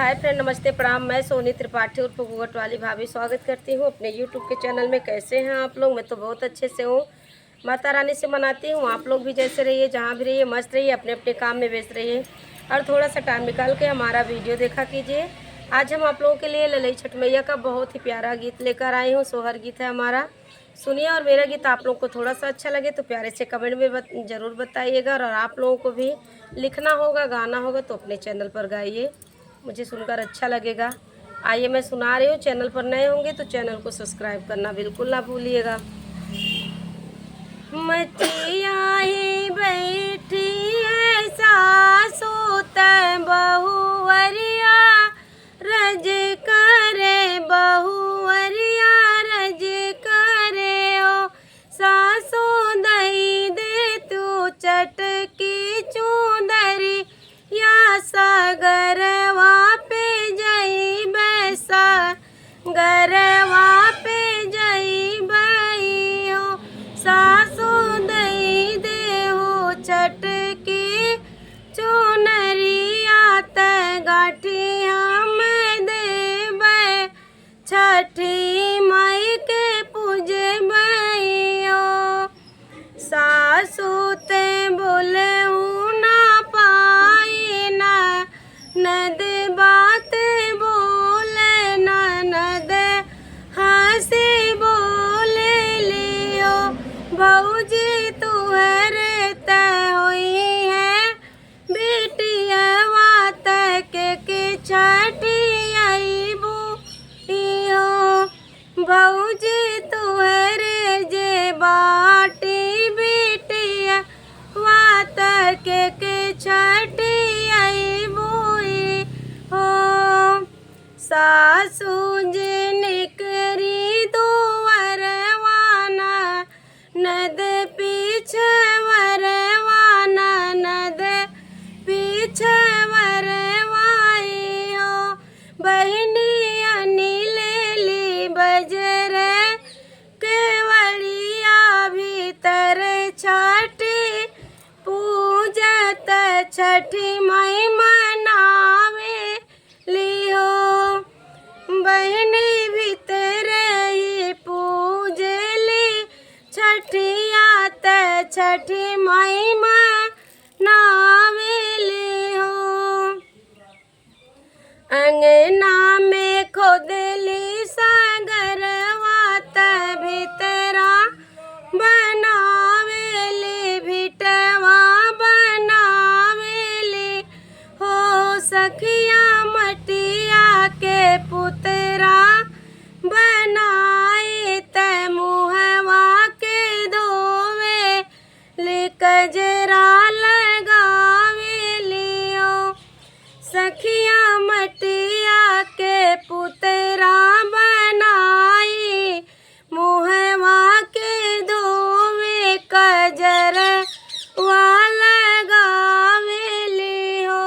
Hi friend, नमस्ते प्रणाम। मैं सोनी त्रिपाठी उर्फ घूंघट वाली भाभी स्वागत करती हूँ अपने यूट्यूब के चैनल में। कैसे हैं आप लोग? मैं तो बहुत अच्छे से हूँ। माता रानी से मनाती हूँ, आप लोग भी जैसे रहिए, जहाँ भी रहिए मस्त रहिए, अपने अपने काम में व्यस्त रहिए और थोड़ा सा टाइम निकाल के हमारा वीडियो देखा कीजिए। आज हम आप लोगों के लिए ललई छठ मैया का बहुत ही प्यारा गीत लेकर आई हूँ। सोहर गीत है हमारा, सुनिए। और मेरा गीत आप लोग को थोड़ा सा अच्छा लगे तो प्यारे से कमेंट में ज़रूर बताइएगा। और आप लोगों को भी लिखना होगा, गाना होगा तो अपने चैनल पर गाइए, मुझे सुनकर अच्छा लगेगा। आइए मैं सुना रही हूँ। चैनल पर नए होंगे तो चैनल को सब्सक्राइब करना बिल्कुल ना भूलिएगा। मचिया ही बैठी है सासू तै बहुवरिया, रज करे बहुवरिया, रज करे ओ सासू दई दे तू चटकी चूंदरी, या सागरवा पे जई बैसा गरवा पे जई बई हो, सासू दई दे हो चटकी चुनरिया, तै गाठी हम देबै छठी मई के पूजबै हो। सासू ते बोलहु ना पाई ना नद बात बोले, ननद हंसी बोले लियो, भौजी तुहरे तय होई है बेटिया वात के छठी आई हो, भौजी तुहरे जे बाटी बेटिया वात के छठी आई हो। सासू जी निकरी दुवरवाना, नद पीछे वरवाना, नद पीछे वरवाई हो, बहनी अनी लेली बजर केवड़िया, भीतर छठी पूजत छठी मई मनावे लियो, बहनी भीतर ही पूजली छठिया, त छठी मई मनावे लियो। अंगना में खोदली सागरवा, त भीतरा बनावेली भिटवा बनावेली हो, सखिया मटिया के पुतरा बनाई, तै मुहवा के धोवे ले कजरा लगावेली हो, सखिया मटिया के पुतरा बनाई, मुहवा के धोवे कजर लगावेली हो,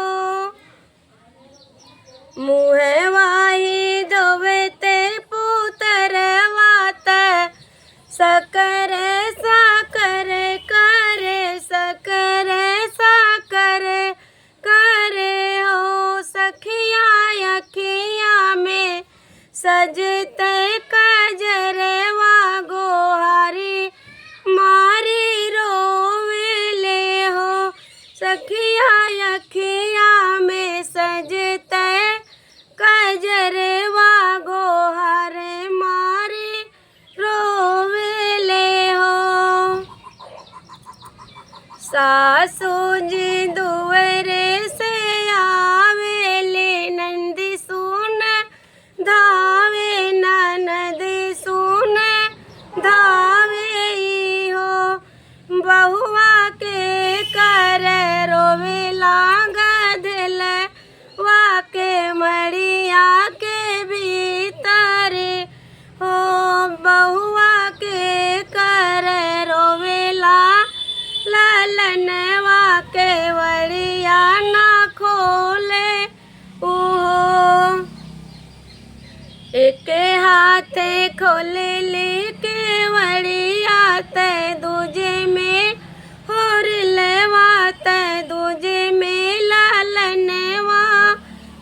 मुहवा ही धोवे ते पुतरवा, त सकर साकर करे, सकर साकर करे हो, सखिया अखिया में सजते कजरवा, गोहारी मारी रोवेले हो, सखिया अखिया में सजते कजरवा, गोहारे मारी रोवेले हो। सासू जी दुवरे से आवेले, नंदी सुन धावे, ननद सुन धावे हो, बहुआ के कर रोवे लागल वाके मड़िया के भीतर हो, बहुआ के कर रोवेला ललनवा के वड़िया ना खोले उहो, एक हाथे खोले ले के वड़िया, तै दूजे में होर लेवा, तै दूजे में लालनवा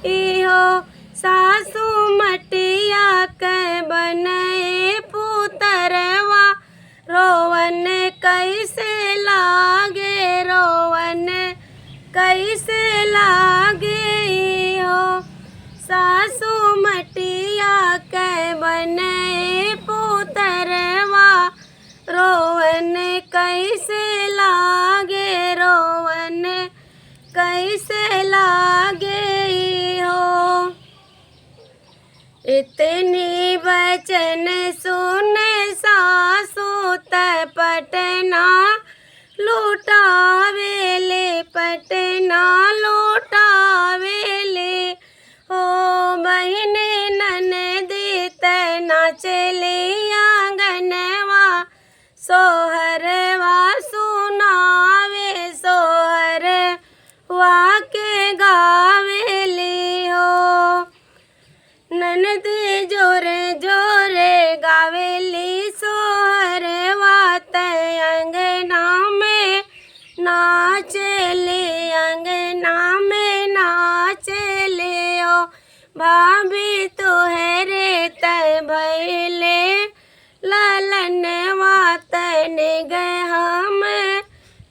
इहो, सासू मटिया के बने पुतरवा रोवन कैसे लागे रोवन कैसे लागे हो। सासू मटिया के बने पुतरवा रोवन कैसे लागे रोवन कैसे लागे हो। इतनी बचन सुन सासू पटना लुटावेले पटना लुटावेले हो। बहिने ननदी तना चले आंगनवा सोहरवा सुनावे सोहरवा के गावेली हो। ननदी जोरे जोरे गावेली सोहरवा तय अंगना में नाचले अंगना में नाचले ओ। भाभी तुहरे तय भैले ललनवा तन गए हम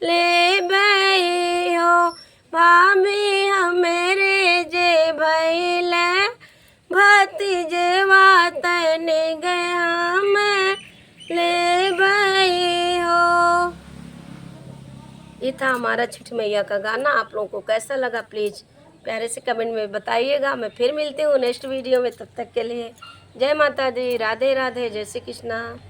ले बई हो। भाभी हमरे जे भैले भतीजवा तन गए हम ले बई हो। ये था हमारा छठ मैया का गाना। आप लोगों को कैसा लगा प्लीज़ प्यारे से कमेंट में बताइएगा। मैं फिर मिलती हूँ नेक्स्ट वीडियो में, तब तक के लिए जय माता दी, राधे राधे, जय श्री कृष्णा।